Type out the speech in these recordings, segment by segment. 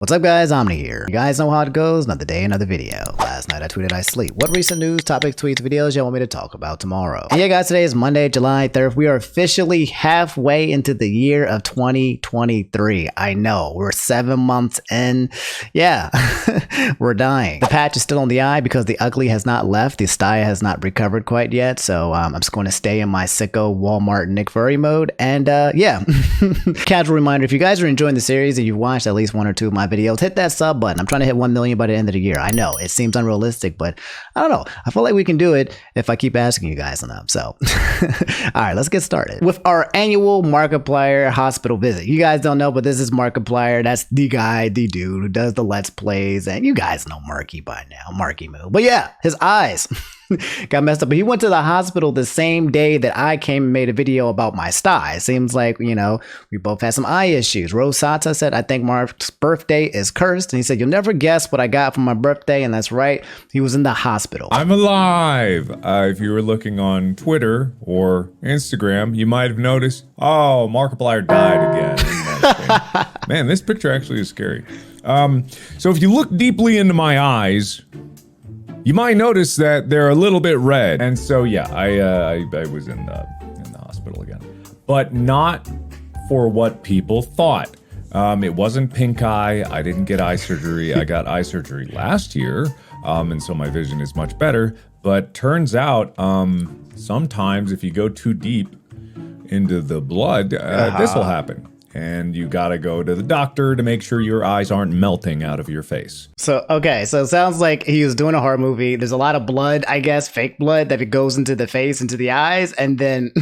What's up guys, Omni here. You guys know how it goes, another day, another video. Last night I tweeted I sleep. What recent news, topics, tweets, videos y'all want me to talk about tomorrow? And yeah guys, today is Monday, July 3rd. We are officially halfway into the year of 2023. I know, we're 7 months in. Yeah, we're dying. The patch is still on the eye because the ugly has not left. The sty has not recovered quite yet. So I'm just going to stay in my sicko Walmart Nick Fury mode. And yeah, casual reminder, if you guys are enjoying the series and you've watched at least one or two of my videos, hit that sub button. I'm trying to hit 1 million by the end of the year. I know it seems unrealistic, but I don't know. I feel like we can do it if I keep asking you guys enough. So, all right, let's get started with our annual Markiplier hospital visit. You guys don't know, but this is Markiplier. That's the guy, the dude who does the Let's Plays, and you guys know Marky by now. Marky move. But yeah, his eyes got messed up. But he went to the hospital the same day that I came and made a video about my sty. It seems like, you know, we both had some eye issues. Rosata said, I think Mark's birthday is cursed. And he said, you'll never guess what I got for my birthday. And that's right. He was in the hospital. I'm alive. If you were looking on Twitter or Instagram, you might have noticed, oh, Markiplier died again. Man, this picture actually is scary. So if you look deeply into my eyes, you might notice that they're a little bit red. And so, yeah, I was in the hospital again, but not for what people thought. It wasn't pink eye. I didn't get eye surgery. I got eye surgery last year. And so my vision is much better, but turns out, sometimes if you go too deep into the blood, this will happen. And you gotta go to the doctor to make sure your eyes aren't melting out of your face. So, okay, so it sounds like he was doing a horror movie. There's a lot of blood, I guess, fake blood that it goes into the face, into the eyes, and then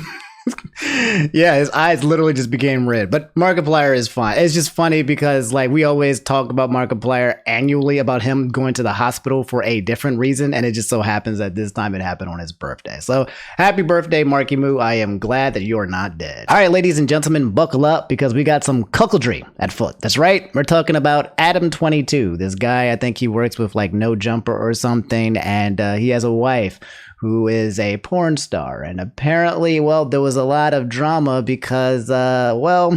yeah, his eyes literally just became red. But Markiplier is fine. It's just funny because, like, we always talk about Markiplier annually about him going to the hospital for a different reason, and it just so happens that this time it happened on his birthday. So happy birthday, Marky Moo. I am glad that you are not dead. All right, ladies and gentlemen, buckle up because we got some cuckoldry at foot. That's right. We're talking about Adam22. This guy, I think he works with like No Jumper or something, and he has a wife who is a porn star. And apparently, well, there was a lot of drama because, well,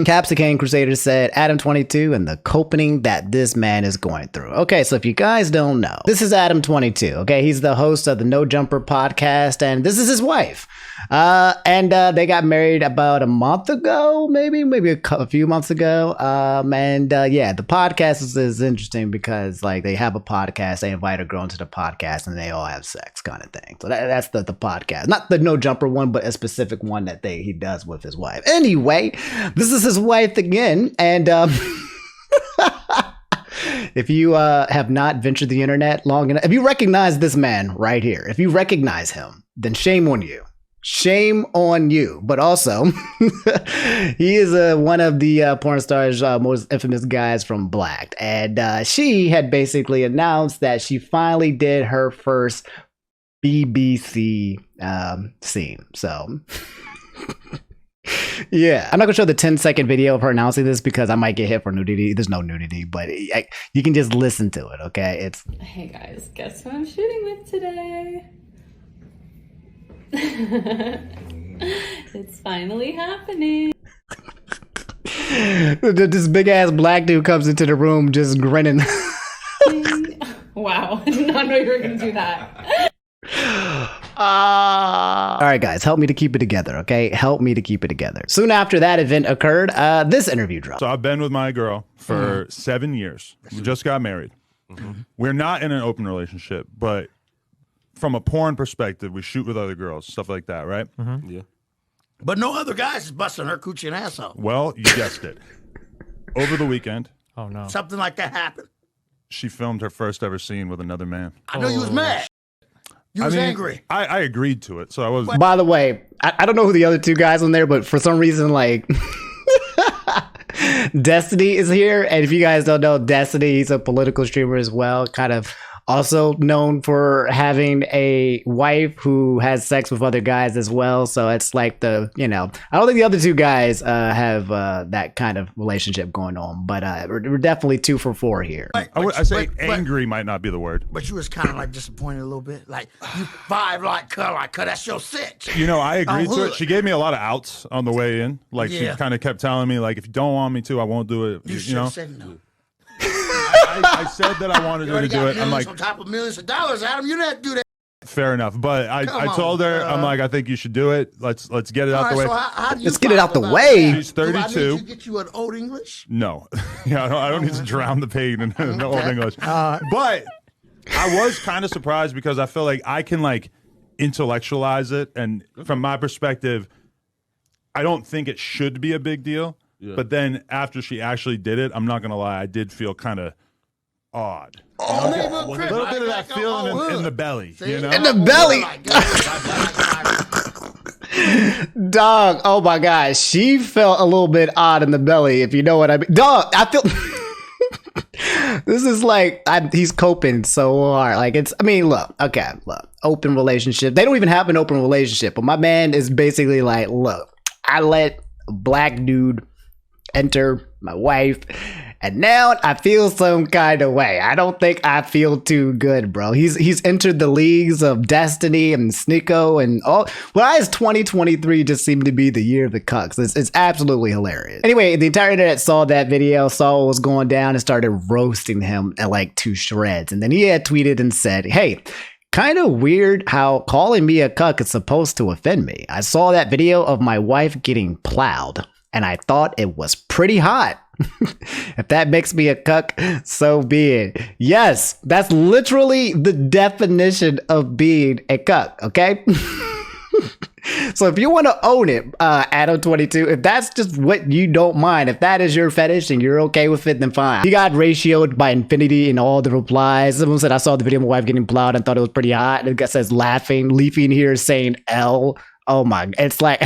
Capsicane Crusader said Adam22 and the copening that this man is going through. Okay, so if you guys don't know, this is Adam22, okay? He's the host of the No Jumper podcast, and this is his wife. And they got married about a month ago, maybe a few months ago. Yeah, the podcast is interesting because, like, they have a podcast, they invite a girl into the podcast, and they all have sex kind of thing. So that's the podcast, not the No Jumper one, but a specific one that he does with his wife. Anyway, this is his wife again, and if you have not ventured the internet long enough, if you recognize this man right here, if you recognize him, then shame on you. Shame on you. But also, he is one of the porn stars' most infamous guys from Blacked. And she had basically announced that she finally did her first BBC scene. So, yeah. I'm not going to show the 10-second video of her announcing this because I might get hit for nudity. There's no nudity, but you can just listen to it, okay? It's, hey guys, guess who I'm shooting with today? It's finally happening. This big ass black dude comes into the room just grinning. Wow, I did not know you were gonna do that. All right, guys, help me to keep it together, okay? Help me to keep it together. Soon after that event occurred, this interview dropped. So I've been with my girl for 7 years. We just got married. We're not in an open relationship, but from a porn perspective, we shoot with other girls, stuff like that, right? Yeah. But no other guys is busting her coochie and asshole. Well, you guessed it. Over the weekend, oh no, something like that happened. She filmed her first ever scene with another man. I know you was mad. You was angry. I agreed to it, so I was. By the way, I don't know who the other two guys on there, but for some reason, like, Destiny is here. And if you guys don't know, Destiny, he's a political streamer as well, kind of also known for having a wife who has sex with other guys as well. So it's like I don't think the other two guys have that kind of relationship going on, but we're definitely 2 for 4 here. I say angry might not be the word. But you was kind of like disappointed a little bit. Like, you vibe like that's your sit. You know, I agreed to it. She gave me a lot of outs on the way in. Like, she kind of kept telling me, like, if you don't want me to, I won't do it. You should have said no. I said that I wanted You her to already do got it. I'm millions like, on top of millions of dollars, Adam. You didn't do that. fair enough. But I Come told her, on, I'm like, I think you should do it. Let's get it out the way. So how do you Let's get it feel out the about way. that? She's Do I 32. need to get you an old English? No, yeah, I don't need to drown the pain in Old English. But I was kind of surprised because I feel like I can like intellectualize it, and from my perspective, I don't think it should be a big deal. Yeah. But then after she actually did it, I'm not gonna lie, I did feel kind of odd. Oh, A little bit of that feeling in the belly, you know? In the belly. Dog, oh my gosh, she felt a little bit odd in the belly, if you know what I mean. Dog, I feel this is like he's coping so hard. Like look, open relationship. They don't even have an open relationship, but my man is basically like, look, I let a black dude enter my wife, and now I feel some kind of way. I don't think I feel too good, bro. He's entered the leagues of Destiny and Sneeko and all. Why is 2023 just seem to be the year of the cucks? It's absolutely hilarious. Anyway, the entire internet saw that video, saw what was going down, and started roasting him at like to shreds. And then he had tweeted and said, hey, kind of weird how calling me a cuck is supposed to offend me. I saw that video of my wife getting plowed, and I thought it was pretty hot. If that makes me a cuck, so be it. Yes, that's literally the definition of being a cuck, okay? So if you want to own it, Adam22, if that's just what you don't mind, if that is your fetish and you're okay with it, then fine. He got ratioed by infinity in all the replies. Someone said, I saw the video of my wife getting plowed and thought it was pretty hot. And the guy says laughing, leafing here saying L. Oh my, it's like...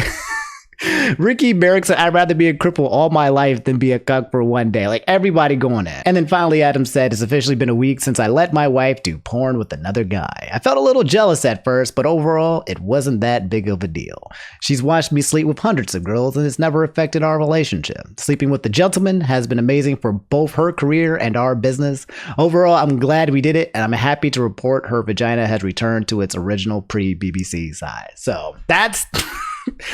Ricky Merrick said, I'd rather be a cripple all my life than be a cuck for one day. Like, everybody going in. And then finally, Adam said, it's officially been a week since I let my wife do porn with another guy. I felt a little jealous at first, but overall, it wasn't that big of a deal. She's watched me sleep with hundreds of girls, and it's never affected our relationship. Sleeping with the gentleman has been amazing for both her career and our business. Overall, I'm glad we did it, and I'm happy to report her vagina has returned to its original pre-BBC size. So, that's...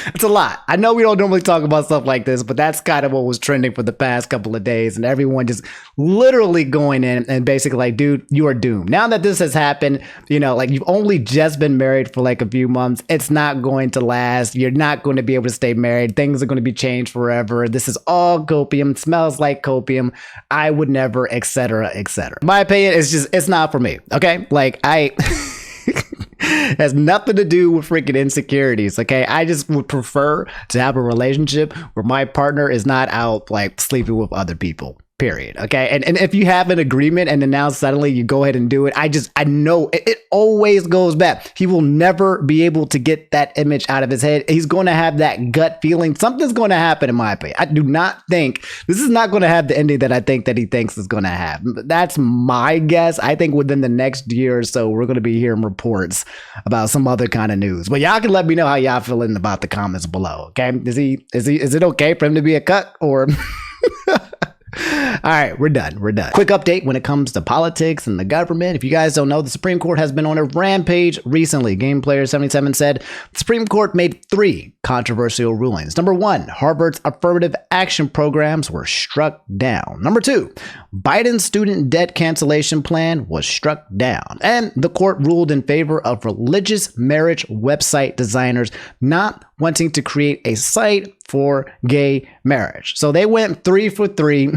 It's a lot. I know we don't normally talk about stuff like this, but that's kind of what was trending for the past couple of days, and everyone just literally going in and basically like, dude, you are doomed. Now that this has happened, you know, like you've only just been married for like a few months. It's not going to last. You're not going to be able to stay married. Things are going to be changed forever. This is all copium. Smells like copium. I would never, etc., etc. My opinion is just, it's not for me. Okay, like has nothing to do with freaking insecurities, okay? I just would prefer to have a relationship where my partner is not out like sleeping with other people. Period. Okay. And if you have an agreement and then now suddenly you go ahead and do it, I know it always goes back. He will never be able to get that image out of his head. He's going to have that gut feeling. Something's going to happen, in my opinion. I do not think this is not going to have the ending that I think that he thinks is going to have. That's my guess. I think within the next year or so, we're going to be hearing reports about some other kind of news. But y'all can let me know how y'all feeling about the comments below. Okay. Is it okay for him to be a cuck or... All right, we're done. Quick update when it comes to politics and the government. If you guys don't know, the Supreme Court has been on a rampage recently. Game Player 77 said the Supreme Court made 3 controversial rulings. Number 1, Harvard's affirmative action programs were struck down. Number 2, Biden's student debt cancellation plan was struck down. And the court ruled in favor of religious marriage website designers not wanting to create a site for gay marriage. So they went 3 for 3.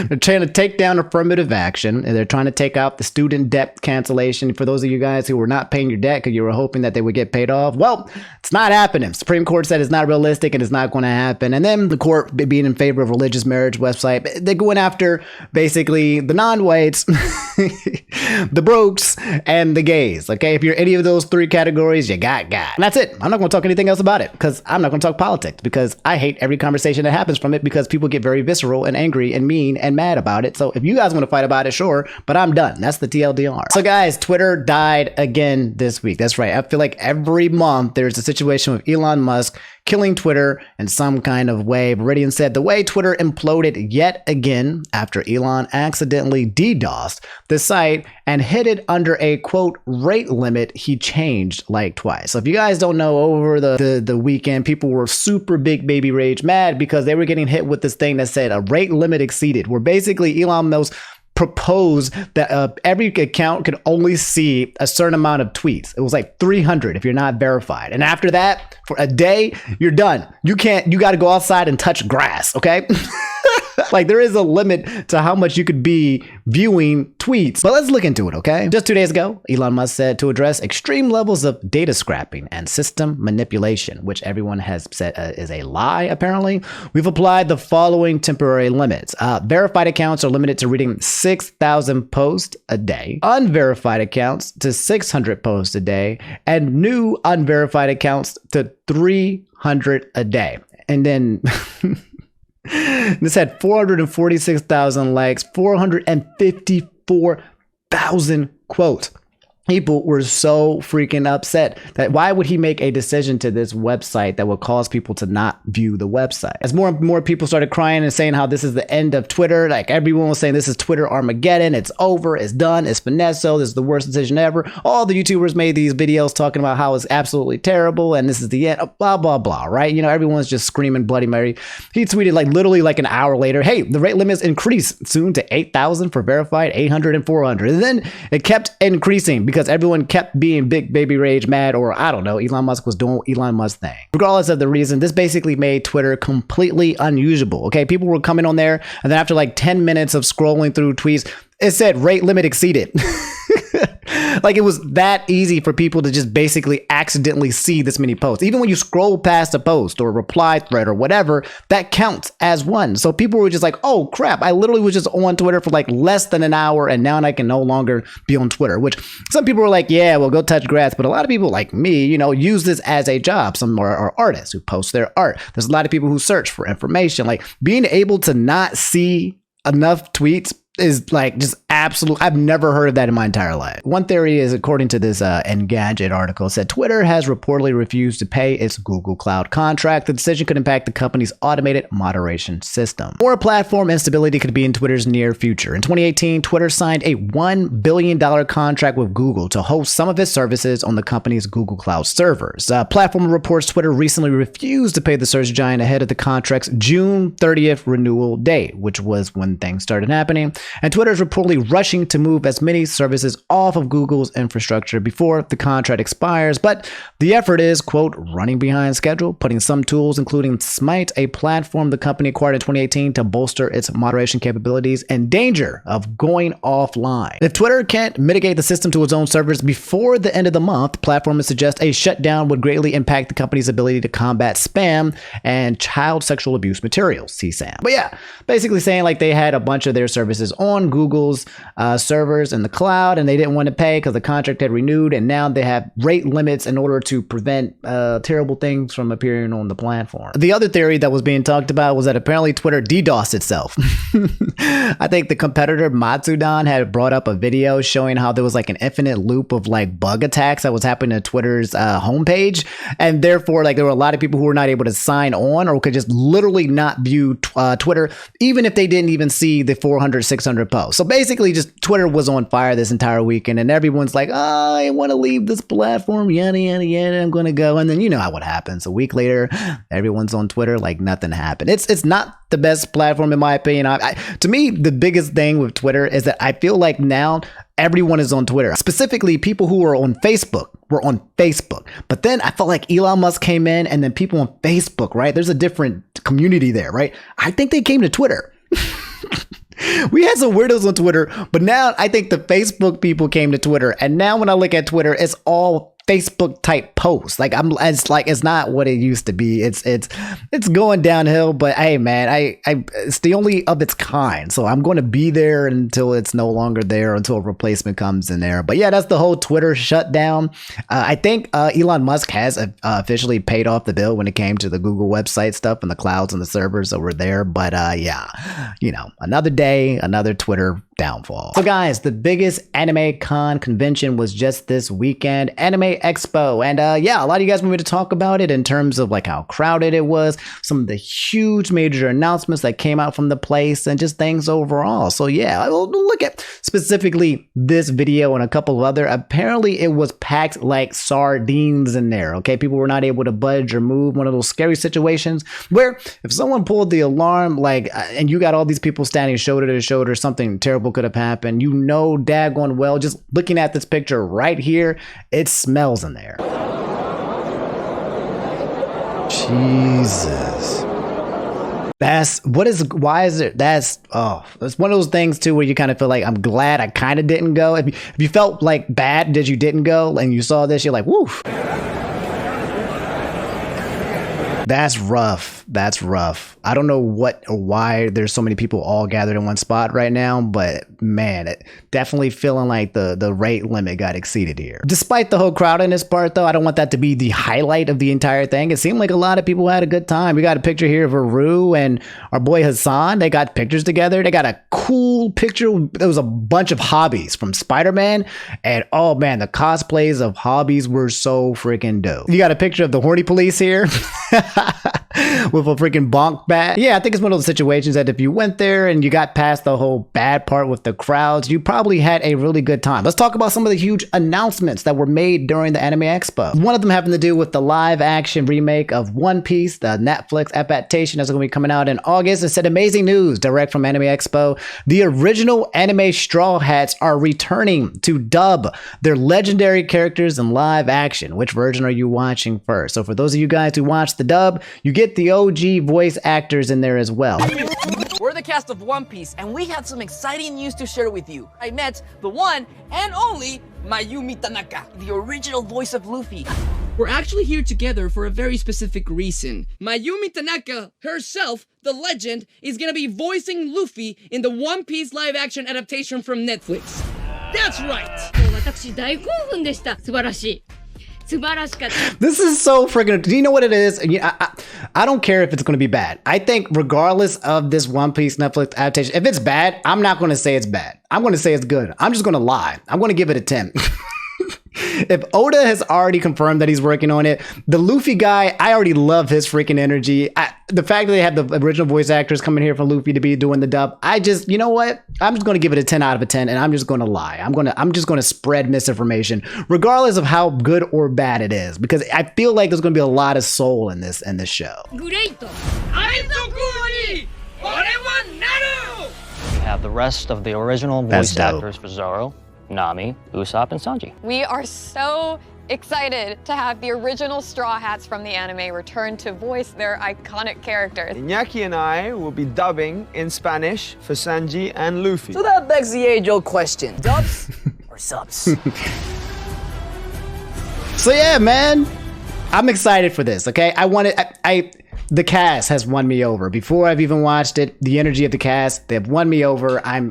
They're trying to take down affirmative action, and they're trying to take out the student debt cancellation. For those of you guys who were not paying your debt because you were hoping that they would get paid off, well, it's not happening. Supreme Court said it's not realistic and it's not going to happen. And then the court being in favor of religious marriage website, they're going after basically the non-whites, the brokes, and the gays. Okay, if you're any of those 3 categories, you got. And that's it. I'm not going to talk anything else about it because I'm not going to talk politics because I hate every conversation that happens from it because people get very visceral and angry and mean and mad about it. So if you guys want to fight about it, sure, but I'm done. That's the TLDR. So guys, Twitter died again this week. That's right. I feel like every month there's a situation with Elon Musk killing Twitter in some kind of way. Meridian said the way Twitter imploded yet again after Elon accidentally DDoSed the site and hid it under a quote rate limit he changed like twice. So if you guys don't know, over the weekend, people were super big baby rage mad because they were getting hit with this thing that said a rate limit exceeded, where basically Elon Musk proposed that every account could only see a certain amount of tweets. It was like 300 if you're not verified. And after that, for a day, you're done. You got to go outside and touch grass, okay? Like, there is a limit to how much you could be viewing tweets. But let's look into it, okay? Just 2 days ago, Elon Musk said to address extreme levels of data scrapping and system manipulation, which everyone has said is a lie, apparently, we've applied the following temporary limits. Verified accounts are limited to reading 6,000 posts a day, unverified accounts to 600 posts a day, and new unverified accounts to 300 a day. And then... This had 446,000 likes, 454,000 quotes. People were so freaking upset that why would he make a decision to this website that would cause people to not view the website? As more and more people started crying and saying how this is the end of Twitter, like everyone was saying this is Twitter Armageddon, it's over, it's done, it's finesso, this is the worst decision ever. All the YouTubers made these videos talking about how it's absolutely terrible and this is the end, blah, blah, blah, right? You know, everyone's just screaming Bloody Mary. He tweeted like literally like an hour later, hey, the rate limits increased soon to 8,000 for verified, 800 and 400. And then it kept increasing because everyone kept being big baby rage mad, or I don't know, Elon Musk was doing Elon Musk thing. Regardless of the reason, this basically made Twitter completely unusable. Okay, people were coming on there, and then after like 10 minutes of scrolling through tweets, it said rate limit exceeded. Like, it was that easy for people to just basically accidentally see this many posts. Even when you scroll past a post or a reply thread or whatever, that counts as one. So people were just like, oh crap, I literally was just on Twitter for like less than an hour and now I can no longer be on Twitter, which some people were like, yeah, well, go touch grass. But a lot of people like me, you know, use this as a job. Some are artists who post their art. There's a lot of people who search for information. Like, being able to not see enough tweets is like just absolute. I've never heard of that in my entire life. One theory is, according to this Engadget article, said Twitter has reportedly refused to pay its Google Cloud contract. The decision could impact the company's automated moderation system. More platform instability could be in Twitter's near future. In 2018, Twitter signed a $1 billion contract with Google to host some of its services on the company's Google Cloud servers. Platform reports Twitter recently refused to pay the search giant ahead of the contract's June 30th renewal date, which was when things started happening. And Twitter is reportedly rushing to move as many services off of Google's infrastructure before the contract expires. But the effort is, quote, running behind schedule, putting some tools, including Smite, a platform the company acquired in 2018 to bolster its moderation capabilities, in danger of going offline. If Twitter can't mitigate the system to its own servers before the end of the month, platforms suggest a shutdown would greatly impact the company's ability to combat spam and child sexual abuse materials, CSAM. But yeah, basically saying like they had a bunch of their services on Google's servers in the cloud, and they didn't want to pay because the contract had renewed, and now they have rate limits in order to prevent terrible things from appearing on the platform. The other theory that was being talked about was that apparently Twitter DDoSed itself. I think the competitor Matsudan had brought up a video showing how there was like an infinite loop of like bug attacks that was happening to Twitter's homepage, and therefore like there were a lot of people who were not able to sign on or could just literally not view Twitter, even if they didn't even see the 400, 600 posts. So basically just Twitter was on fire this entire weekend, and everyone's like, oh, I want to leave this platform, yada, yada, yada, I'm going to go. And then you know how what happens. A week later, everyone's on Twitter like nothing happened. It's not the best platform in my opinion. To me, the biggest thing with Twitter is that I feel like now everyone is on Twitter. Specifically, people who are on Facebook were on Facebook. But then I felt like Elon Musk came in, and then people on Facebook, right? There's a different community there, right? I think they came to Twitter. We had some weirdos on Twitter, but now I think the Facebook people came to Twitter. And now when I look at Twitter, it's all Facebook type posts. Like it's not what it used to be. It's going downhill, but hey man, it's the only of its kind. So I'm going to be there until it's no longer there, until a replacement comes in there. But yeah, that's the whole Twitter shutdown. I think Elon Musk has officially paid off the bill when it came to the Google website stuff and the clouds and the servers over there. But yeah, you know, another day, another Twitter downfall. So guys, the biggest anime con convention was just this weekend, Anime Expo. And yeah, a lot of you guys want me to talk about it in terms of like how crowded it was, some of the huge major announcements that came out from the place, and just things overall. So yeah, we'll look at specifically this video and a couple of other. Apparently it was packed like sardines in there. Okay, people were not able to budge or move. One of those scary situations where if someone pulled the alarm, like, and you got all these people standing shoulder to shoulder, something terrible horrible could have happened. You know daggone well, just looking at this picture right here, it smells in there. Jesus. It's one of those things too where you kind of feel like, I'm glad I kind of didn't go. If you felt like bad that you didn't go and you saw this, you're like, woof. That's rough. That's rough. I don't know what or why there's so many people all gathered in one spot right now, but man, it definitely feeling like the rate limit got exceeded here. Despite the whole crowd in this part though, I don't want that to be the highlight of the entire thing. It seemed like a lot of people had a good time. We got a picture here of Aru and our boy Hassan. They got pictures together. They got a cool picture. There was a bunch of hobbies from Spider-Man, and oh man, the cosplays of hobbies were so freaking dope. You got a picture of the horny police here. With a freaking bonk bat. Yeah, I think it's one of those situations that if you went there and you got past the whole bad part with the crowds, you probably had a really good time. Let's talk about some of the huge announcements that were made during the Anime Expo. One of them having to do with the live action remake of One Piece, the Netflix adaptation that's going to be coming out in August. It said amazing news direct from Anime Expo. The original anime Straw Hats are returning to dub their legendary characters in live action. Which version are you watching first? So for those of you guys who watch the dub, you get the OG voice actors in there as well. We're the cast of One Piece, and we have some exciting news to share with you. I met the one and only Mayumi Tanaka, the original voice of Luffy. We're actually here together for a very specific reason. Mayumi Tanaka herself, the legend, is gonna be voicing Luffy in the One Piece live-action adaptation from Netflix. That's right! This is so freaking. Do you know what it is? I don't care if it's going to be bad. I think regardless of this One Piece Netflix adaptation, if it's bad, I'm not going to say it's bad. I'm going to say it's good. I'm just going to lie. I'm going to give it a 10. If Oda has already confirmed that he's working on it, the Luffy guy, I already love his freaking energy. The fact that they have the original voice actors coming here for Luffy to be doing the dub, you know what? I'm just going to give it a 10 out of a 10, and I'm just going to lie. I'm just going to spread misinformation, regardless of how good or bad it is, because I feel like there's going to be a lot of soul in this show. We have the rest of the original voice actors for Zoro, Nami, Usopp, and Sanji. We are so excited to have the original Straw Hats from the anime return to voice their iconic characters. Iñaki and I will be dubbing in Spanish for Sanji and Luffy. So that begs the age-old question, dubs or subs? So yeah, man, I'm excited for this, okay? The cast has won me over. Before I've even watched it, the energy of the cast, they've won me over. I'm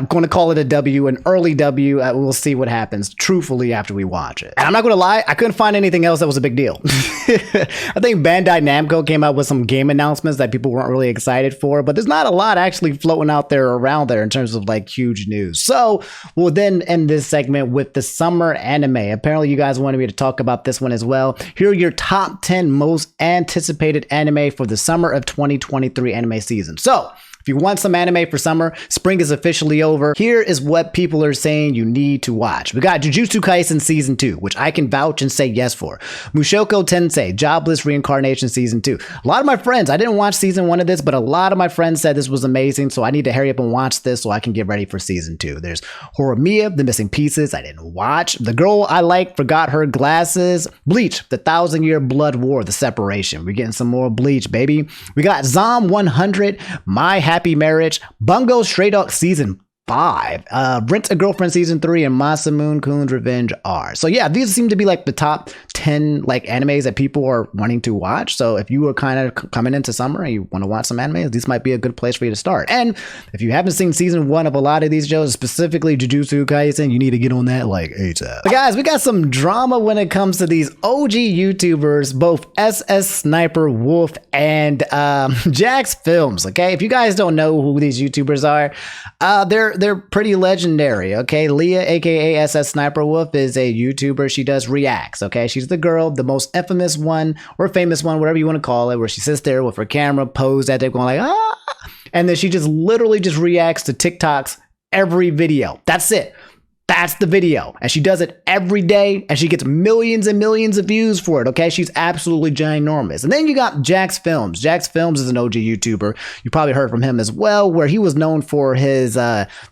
going to call it a W, an early W. We'll see what happens, truthfully, after we watch it. And I'm not going to lie, I couldn't find anything else that was a big deal. I think Bandai Namco came out with some game announcements that people weren't really excited for, but there's not a lot actually floating out there around there in terms of like huge news. So we'll then end this segment with the summer anime. Apparently you guys wanted me to talk about this one as well. Here are your top 10 most anticipated anime for the summer of 2023 anime season. So if you want some anime for summer, spring is officially over. Here is what people are saying you need to watch. We got Jujutsu Kaisen Season 2, which I can vouch and say yes for. Mushoku Tensei, Jobless Reincarnation Season 2. A lot of my friends, I didn't watch Season 1 of this, but a lot of my friends said this was amazing, so I need to hurry up and watch this so I can get ready for Season 2. There's Horimiya, The Missing Pieces, I didn't watch. The Girl I Like Forgot Her Glasses. Bleach, The 1,000-Year Blood War, The Separation. We're getting some more Bleach, baby. We got Zom 100, My Happy Marriage, Bungo Stray Dog Season 5, Rent a Girlfriend Season 3, and Masamune Kun's Revenge R. So yeah, these seem to be like the top 10 like animes that people are wanting to watch. So if you are kind of coming into summer and you want to watch some animes, this might be a good place for you to start. And if you haven't seen Season 1 of a lot of these shows, specifically Jujutsu Kaisen, you need to get on that like ASAP. But guys, we got some drama when it comes to these OG YouTubers, both Sssniperwolf and JacksFilms. Okay, if you guys don't know who these YouTubers are, they're pretty legendary, okay? Leah, aka Sssniperwolf, is a YouTuber. She does reacts, okay? She's the girl, the most infamous one, or famous one, whatever you want to call it, where she sits there with her camera posed at it, going like, ah! And then she just literally just reacts to TikToks every video. That's it. That's the video. And she does it every day and she gets millions and millions of views for it, okay? She's absolutely ginormous. And then you got JacksFilms. JacksFilms is an OG YouTuber. You probably heard from him as well, where he was known for his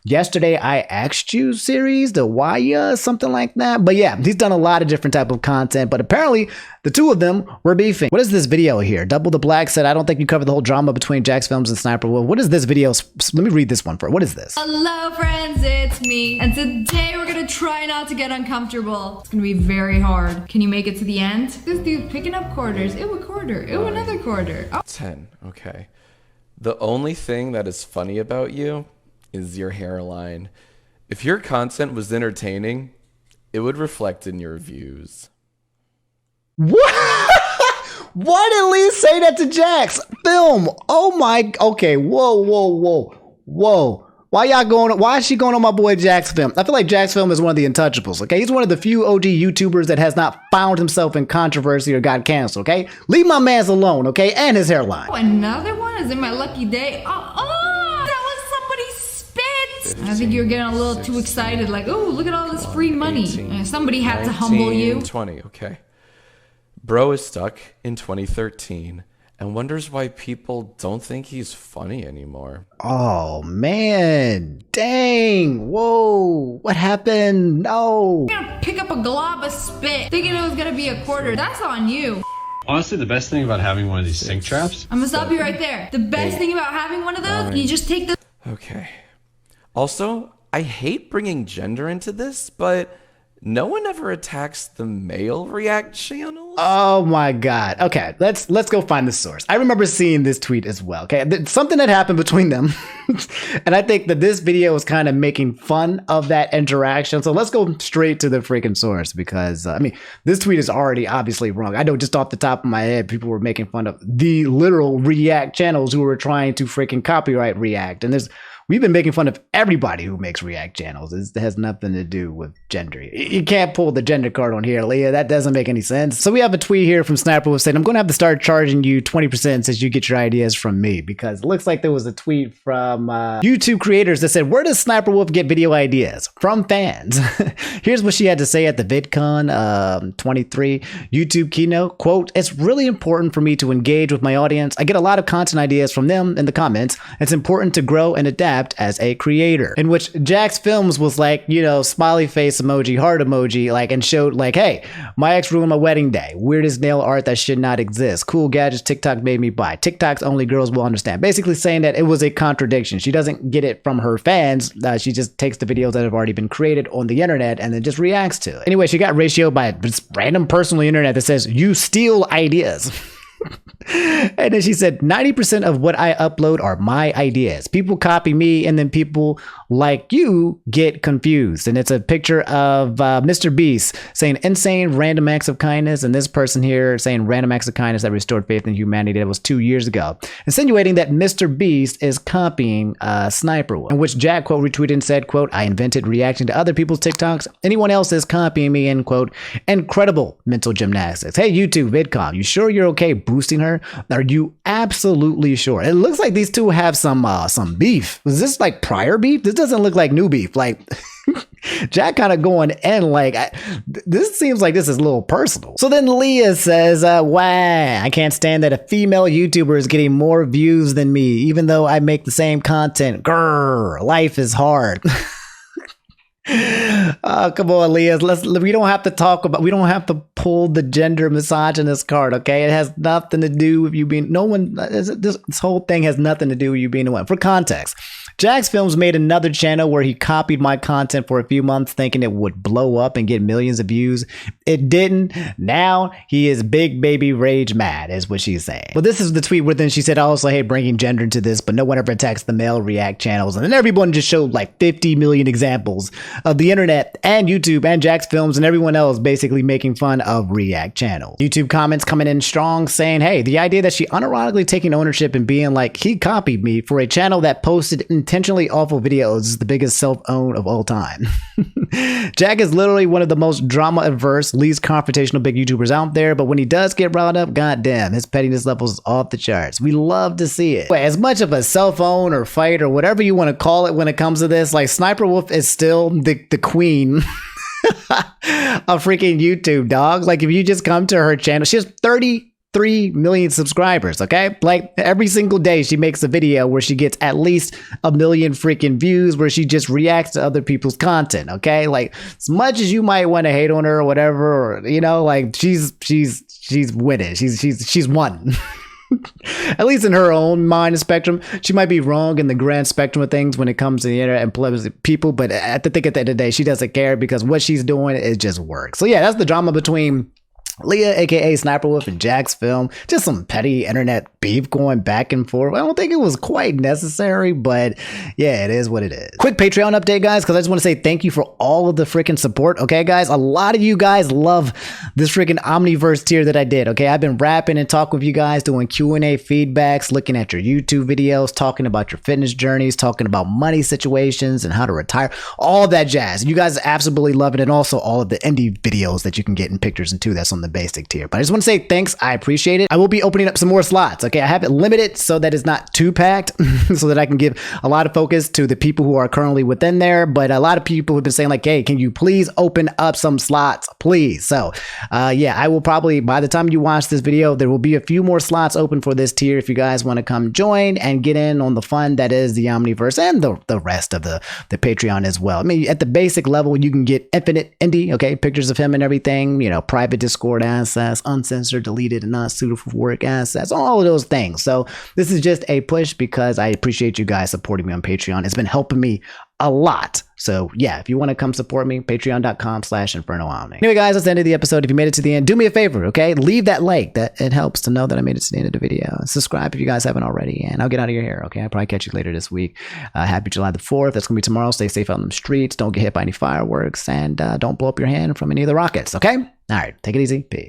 Yesterday I Asked You series, the Why something like that. But yeah, he's done a lot of different type of content, but apparently the two of them were beefing. What is this video here? Double the Black said, I don't think you covered the whole drama between JacksFilms and Sssniperwolf. What is this video? Let me read this one first. What is this? Hello friends, it's me. And today we're gonna try not to get uncomfortable. It's gonna be very hard. Can you make it to the end? This dude picking up quarters. Ew, a quarter. Ew, another quarter. Oh. 10, okay. The only thing that is funny about you is your hairline. If your content was entertaining, it would reflect in your views. What? Why did Lee say that to Jax? Film. Oh my. Okay. Whoa. Why is she going on my boy JacksFilm? I feel like JacksFilm is one of the untouchables, okay? He's one of the few OG YouTubers that has not found himself in controversy or got canceled, okay? Leave my mans alone, okay? And his hairline. Oh, another one is in my lucky day. Oh, that was somebody's spit. I think you're getting a little too excited, like, oh, look at all this free money. 18, Somebody had to humble you. 20, okay. Bro is stuck in 2013 and wonders why people don't think he's funny anymore. Oh, man. Dang. Whoa. What happened? No. You're gonna pick up a glob of spit thinking it was gonna be a quarter. That's on you. Honestly, the best thing about having one of these sink traps... I'm gonna stop you right there. The best thing about having one of those, you just take the... Okay. Also, I hate bringing gender into this, but no one ever attacks the male React channels. Oh my God. Okay, let's go find the source. I remember seeing this tweet as well. Okay, something that happened between them. And I think that this video is kind of making fun of that interaction. So let's go straight to the freaking source because, I mean, this tweet is already obviously wrong. I know just off the top of my head, people were making fun of the literal React channels who were trying to freaking copyright React. And we've been making fun of everybody who makes React channels. It has nothing to do with gender. You can't pull the gender card on here, Leah. That doesn't make any sense. So we have a tweet here from Sssniperwolf saying, I'm going to have to start charging you 20% since you get your ideas from me. Because it looks like there was a tweet from YouTube creators that said, where does Sssniperwolf get video ideas? From fans. Here's what she had to say at the VidCon 23 YouTube keynote. Quote, it's really important for me to engage with my audience. I get a lot of content ideas from them in the comments. It's important to grow and adapt as a creator. In which JacksFilms was like, you know, smiley face emoji, heart emoji, like, and showed like, hey, my ex ruined my wedding day. Weirdest nail art that should not exist. Cool gadgets TikTok made me buy. TikToks only girls will understand. Basically saying that it was a contradiction. She doesn't get it from her fans. She just takes the videos that have already been created on the internet and then just reacts to it. Anyway, she got ratioed by a random person on the internet that says, you steal ideas. And then she said, 90% of what I upload are my ideas. People copy me and then people like you get confused. And it's a picture of Mr. Beast saying insane random acts of kindness. And this person here saying random acts of kindness that restored faith in humanity. That was 2 years ago. Insinuating that Mr. Beast is copying Sssniperwolf. In which Jack, quote, retweeted and said, quote, I invented reacting to other people's TikToks. Anyone else is copying me, end quote. Incredible mental gymnastics. Hey, YouTube, VidCon, you sure you're okay boosting her? Are you absolutely sure? It looks like these two have some beef. Was this like prior beef? This doesn't look like new beef. Like Jack kind of going in like, this seems like this is a little personal. So then Leah says, wow, I can't stand that a female YouTuber is getting more views than me, even though I make the same content. Grrr, life is hard. Oh, come on, Leah. We don't have to pull the gender misogynist card, okay? It has nothing to do with you being, this whole thing has nothing to do with you being the one. For context, JacksFilms made another channel where he copied my content for a few months thinking it would blow up and get millions of views. It didn't. Now he is big baby rage mad, is what she's saying. Well, this is the tweet where then she said, I also hate bringing gender into this, but no one ever attacks the male React channels. And then everyone just showed like 50 million examples of the internet and YouTube and JacksFilms and everyone else basically making fun of React channels. YouTube comments coming in strong saying, hey, the idea that she unironically taking ownership and being like, he copied me for a channel that posted in intentionally awful videos is the biggest self-own of all time. Jack is literally one of the most drama-averse, least confrontational big YouTubers out there, but when he does get riled up, goddamn, his pettiness levels is off the charts. We love to see it. As much of a self-own or fight or whatever you want to call it when it comes to this, like Sssniperwolf is still the queen of freaking YouTube, dog. Like if you just come to her channel, she has 33 million subscribers, okay? Like every single day she makes a video where she gets at least 1 million freaking views where she just reacts to other people's content, okay? Like as much as you might want to hate on her or whatever, or you know, like she's winning. She's won. At least in her own mind and spectrum. She might be wrong in the grand spectrum of things when it comes to the internet and people, but at the end of the day, she doesn't care because what she's doing is just work. So yeah, that's the drama between Leah, aka Sniperwolf, and JacksFilms. Just some petty internet beef going back and forth. I don't think it was quite necessary, but yeah, it is what it is. Quick Patreon update, guys, because I just want to say thank you for all of the freaking support. Okay, guys, a lot of you guys love this freaking Omniverse tier that I did. Okay, I've been rapping and talking with you guys, doing Q&A feedbacks, looking at your YouTube videos, talking about your fitness journeys, talking about money situations and how to retire, all that jazz. You guys absolutely love it, and also all of the indie videos that you can get in pictures and too. That's on the basic tier. But I just want to say thanks. I appreciate it. I will be opening up some more slots. Okay, I have it limited so that it's not too packed, so that I can give a lot of focus to the people who are currently within there. But a lot of people have been saying like, hey, can you please open up some slots, please? So yeah, I will probably, by the time you watch this video, there will be a few more slots open for this tier if you guys want to come join and get in on the fun that is the Omniverse and the rest of the Patreon as well. I mean, at the basic level, you can get infinite indie, okay, pictures of him and everything, you know, private Discord assets, uncensored, deleted, and not suitable for work assets, all of those things. So this is just a push because I appreciate you guys supporting me on Patreon. It's been helping me a lot. So yeah, if you want to come support me, patreon.com/InfernoOmni. Anyway, guys, that's the end of the episode. If you made it to the end, do me a favor, okay? Leave that like. That it helps to know that I made it to the end of the video. Subscribe if you guys haven't already, and I'll get out of your hair, okay? I'll probably catch you later this week. Happy July the 4th. That's gonna be tomorrow. Stay safe out in the streets. Don't get hit by any fireworks, and don't blow up your hand from any of the rockets, okay? All right, take it easy. Peace.